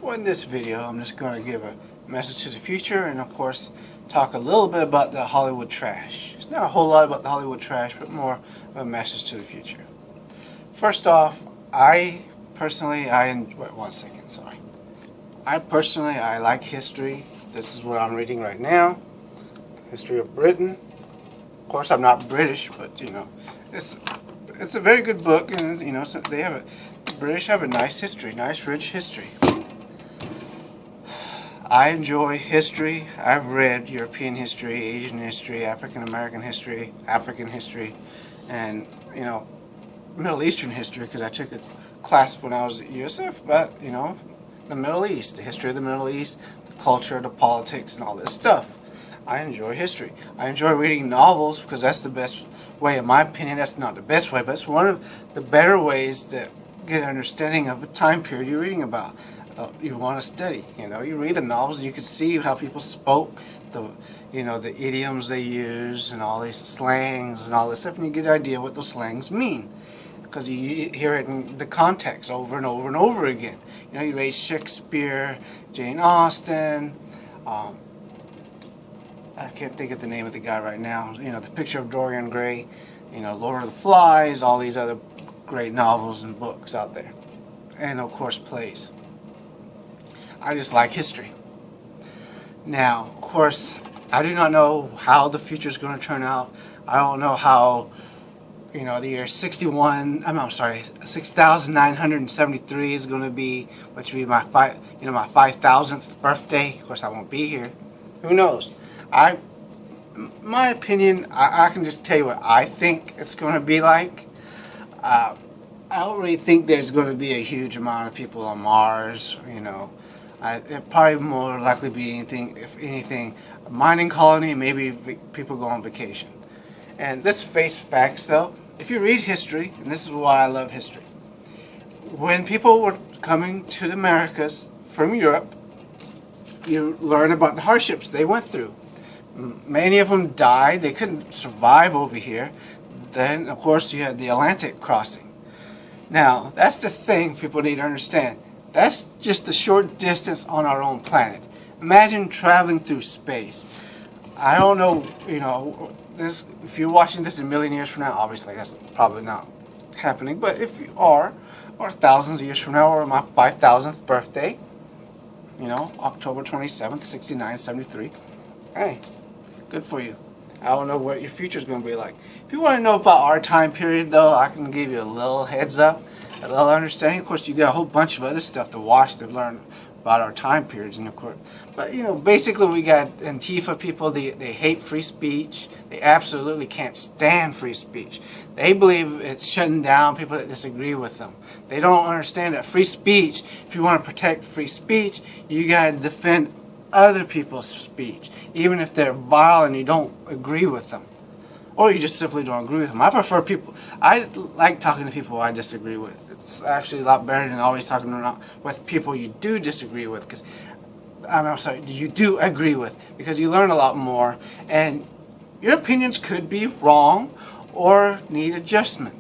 Well, in this video, I'm just going to give a message to the future and, of course, talk a little bit about the Hollywood trash. It's not a whole lot about the Hollywood trash, but more of a message to the future. First off, I like history. This is what I'm reading right now. History of Britain. Of course, I'm not British, but, you know, it's a very good book, and, you know, so the British have a nice history, nice rich history. I enjoy history. I've read European history, Asian history, African American history, African history, and, you know, Middle Eastern history, because I took a class when I was at USF about, you know, the Middle East, the history of the Middle East, the culture, the politics, and all this stuff. I enjoy history. I enjoy reading novels because that's the best way, in my opinion. That's not the best way, but it's one of the better ways to get an understanding of a time period you're reading about. You want to study. You know, you read the novels, and you can see how people spoke, the idioms they use, and all these slangs and all this stuff, and you get an idea what those slangs mean, because you hear it in the context over and over and over again. You know, you read Shakespeare, Jane Austen. I can't think of the name of the guy right now. You know, The Picture of Dorian Gray. You know, Lord of the Flies. All these other great novels and books out there, and of course plays. I just like history. Now, of course, I do not know how the future is going to turn out. I don't know how, you know, the year 6,973 is going to be, which will be my 5,000th birthday. Of course, I won't be here. Who knows? My opinion, I can just tell you what I think it's going to be like. I don't really think there's going to be a huge amount of people on Mars, you know. It'd probably more likely be if anything, a mining colony, maybe people go on vacation. And let's face facts, though. If you read history, and this is why I love history, when people were coming to the Americas from Europe, you learn about the hardships they went through. Many of them died. They couldn't survive over here. Then, of course, you had the Atlantic crossing. Now, that's the thing people need to understand. That's just a short distance on our own planet. Imagine traveling through space. I don't know, you know, this. If you're watching this a million years from now, obviously that's probably not happening. But if you are, or thousands of years from now, or my 5,000th birthday, you know, October 27th, 6973, hey, good for you. I don't know what your future is going to be like. If you want to know about our time period, though, I can give you a little heads up, a little understanding. Of course, you got a whole bunch of other stuff to watch to learn about our time periods, and of course, but you know, basically, we got Antifa people. They hate free speech. They absolutely can't stand free speech. They believe it's shutting down people that disagree with them. They don't understand that free speech. If you want to protect free speech, you got to defend other people's speech, even if they're vile and you don't agree with them, or you just simply don't agree with them. I like talking to people I disagree with. It's actually a lot better than always talking with people you do disagree with, because you do agree with, because you learn a lot more, and your opinions could be wrong or need adjustment.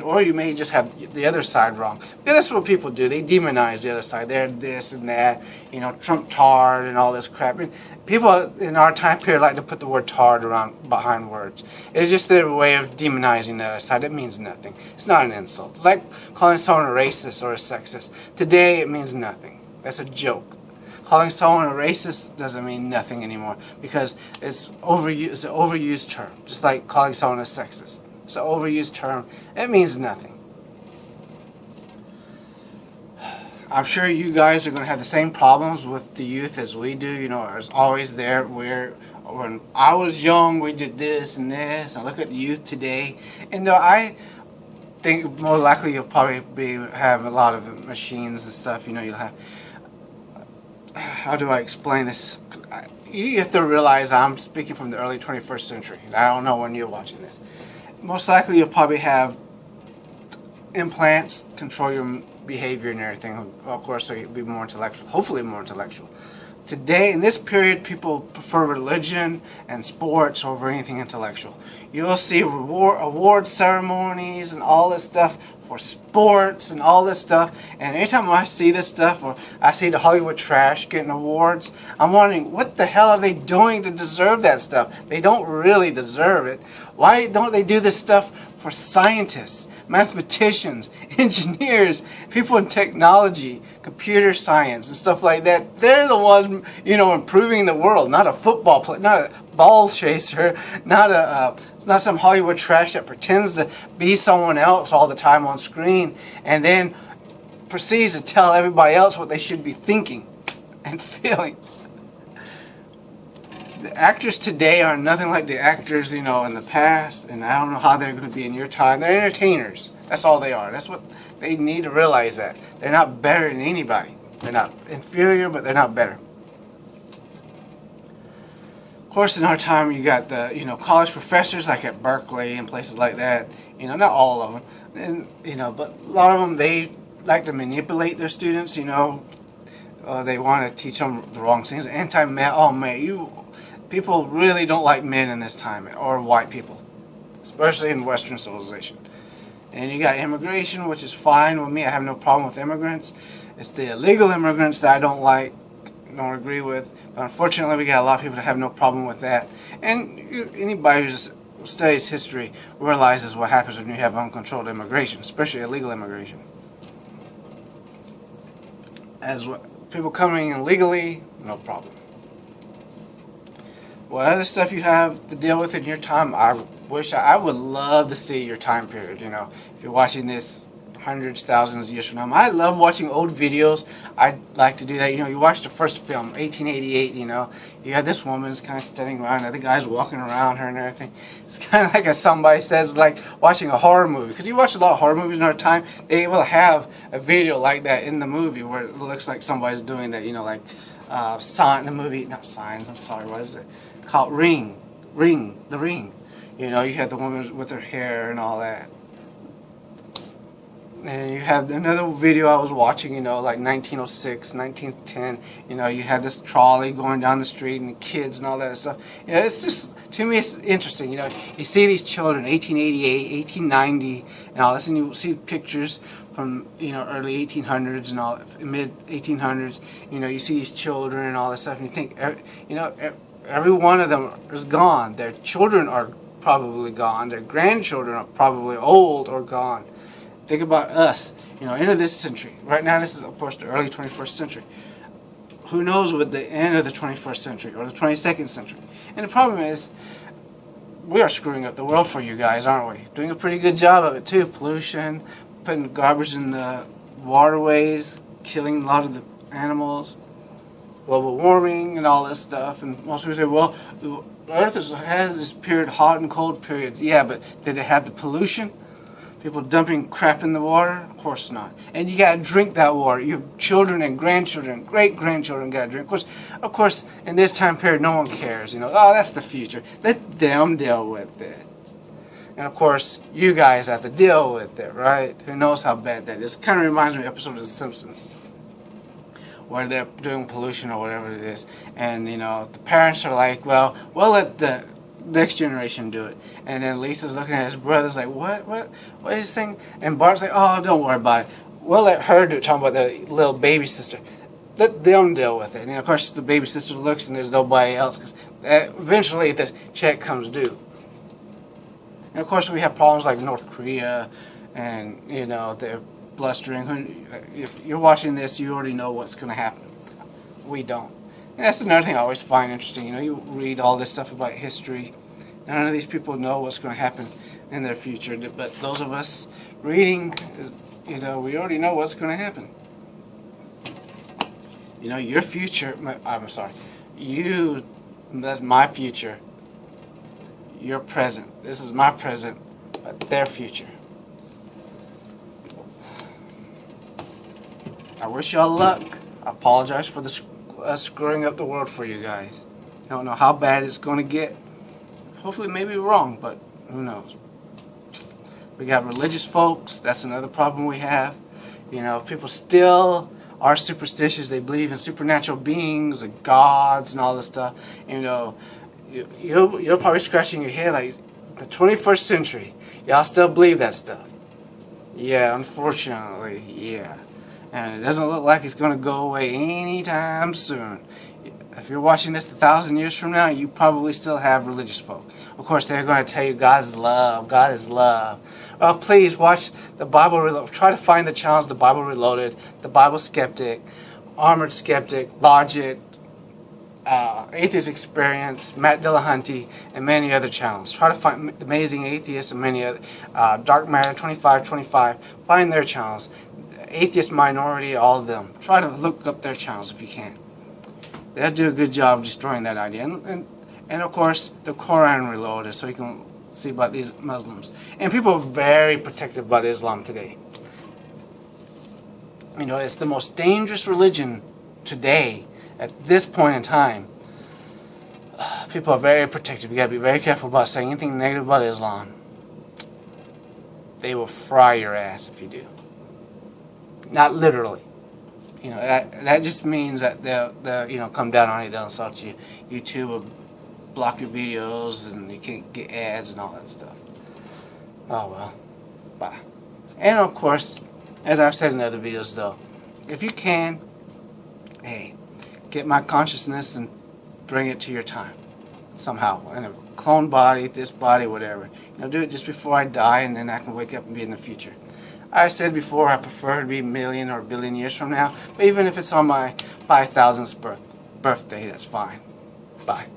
Or you may just have the other side wrong. Yeah, that's what people do. They demonize the other side. They're this and that, you know, Trump tard and all this crap. And people in our time period like to put the word tard behind words. It's just their way of demonizing the other side. It means nothing. It's not an insult. It's like calling someone a racist or a sexist. Today, it means nothing. That's a joke. Calling someone a racist doesn't mean nothing anymore, because it's an overused term. Just like calling someone a sexist. It's an overused term. It means nothing. I'm sure you guys are going to have the same problems with the youth as we do. You know, it's always there. When I was young, we did this and this. And look at the youth today. And I think more likely you'll probably have a lot of machines and stuff. You know, you'll have. How do I explain this? You have to realize I'm speaking from the early 21st century. I don't know when you're watching this. Most likely you'll probably have implants control your behavior and everything, of course, so you'll be more intellectual, hopefully more intellectual. Today, in this period, people prefer religion and sports over anything intellectual. You'll see award ceremonies and all this stuff for sports and all this stuff. And anytime I see this stuff, or I see the Hollywood trash getting awards, I'm wondering, what the hell are they doing to deserve that stuff? They don't really deserve it. Why don't they do this stuff for scientists, mathematicians, engineers, people in technology, computer science and stuff like that? They're the ones, improving the world, not a football player, not a ball chaser, not some Hollywood trash that pretends to be someone else all the time on screen and then proceeds to tell everybody else what they should be thinking and feeling. The actors today are nothing like the actors, in the past, and I don't know how they're going to be in your time. They're entertainers. That's all they are. That's what they need to realize, that they're not better than anybody. They're not inferior, but they're not better. Of course, in our time, you got the college professors like at Berkeley and places like that. Not all of them, but a lot of them, they like to manipulate their students. They want to teach them the wrong things. Anti-man, oh man, people really don't like men in this time, or white people, especially in Western civilization. And you got immigration, which is fine with me. I have no problem with immigrants. It's the illegal immigrants that I don't like, don't agree with. But unfortunately, we got a lot of people that have no problem with that. And anybody who studies history realizes what happens when you have uncontrolled immigration, especially illegal immigration. People coming in legally, no problem. What other stuff you have to deal with in your time? I would love to see your time period. If you're watching this hundreds, thousands of years from now, I love watching old videos. I'd like to do that. You watch the first film, 1888. You had this woman's kind of standing around, other guys walking around her and everything. It's kind of like somebody says, like watching a horror movie. Because you watch a lot of horror movies in our time, they will have a video like that in the movie where it looks like somebody's doing that. Like the movie, not Signs. I'm sorry, what is it called? Ring, The Ring. You had the woman with her hair and all that. And you have another video I was watching, like 1906, 1910. You had this trolley going down the street and the kids and all that stuff. It's just, to me, it's interesting. You see these children, 1888, 1890, and all this, and you see pictures from, early 1800s and all, mid 1800s. You see these children and all this stuff, and you think, every one of them is gone. Their children are probably gone. Their grandchildren are probably old or gone. Think about us, into this century. Right now, this is, of course, the early 21st century. Who knows what the end of the 21st century or the 22nd century? And the problem is, we are screwing up the world for you guys, aren't we? Doing a pretty good job of it, too. Pollution, putting garbage in the waterways, killing a lot of the animals, global warming, and all this stuff. And most people say, well, the Earth has this period, hot and cold periods. Yeah, but did it have the pollution? People dumping crap in the water? Of course not. And you gotta drink that water. Your children and grandchildren, great-grandchildren gotta drink. Of course, in this time period, no one cares. Oh, that's the future. Let them deal with it. And of course, you guys have to deal with it, right? Who knows how bad that is? It kind of reminds me of an episode of The Simpsons, where they're doing pollution or whatever it is. And, the parents are like, well, we'll let the next generation do it. And then Lisa's looking at his brothers like, what is this thing? And Bart's like, oh, don't worry about it. We'll let her do it, talking about the little baby sister. Let them deal with it. And of course, the baby sister looks and there's nobody else, because eventually this check comes due. And of course, we have problems like North Korea, and they're blustering. If you're watching this, you already know what's going to happen. We don't. And that's another thing I always find interesting. You read all this stuff about history. None of these people know what's going to happen in their future. But those of us reading, we already know what's going to happen. Your future, I'm sorry, that's my future. Your present. This is my present, but their future. I wish y'all luck. I apologize for us screwing up the world for you guys. I don't know how bad it's going to get. Hopefully, maybe wrong, but who knows. We got religious folks. That's another problem we have. People still are superstitious. They believe in supernatural beings, and gods, and all this stuff. You're probably scratching your head like, the 21st century, y'all still believe that stuff. Yeah, unfortunately, yeah. And it doesn't look like it's going to go away anytime soon. If you're watching this 1,000 years from now, you probably still have religious folk. Of course, they're going to tell you God is love, God is love. Well, please watch the Bible Reloaded. Try to find the channels: the Bible Reloaded, the Bible Skeptic, Armored Skeptic, Logic, Atheist Experience, Matt Dillahunty, and many other channels. Try to find the Amazing Atheist and many other, Dark Matter 2525. Find their channels. Atheist Minority, all of them. Try to look up their channels if you can. They'll do a good job of destroying that idea. And of course, the Quran Reloaded, so you can see about these Muslims. And people are very protective about Islam today. You know, it's the most dangerous religion today at this point in time. People are very protective. You gotta be very careful about saying anything negative about Islam. They will fry your ass if you do. Not literally. You know, that just means that they'll come down on you, they'll insult you. YouTube will block your videos and you can't get ads and all that stuff. Oh well. Bye. And of course, as I've said in other videos though, if you can, hey, get my consciousness and bring it to your time. Somehow. In a clone body, this body, whatever. You know, do it just before I die and then I can wake up and be in the future. I said before I prefer to be a million or a billion years from now, but even if it's on my 5,000th birthday, that's fine. Bye.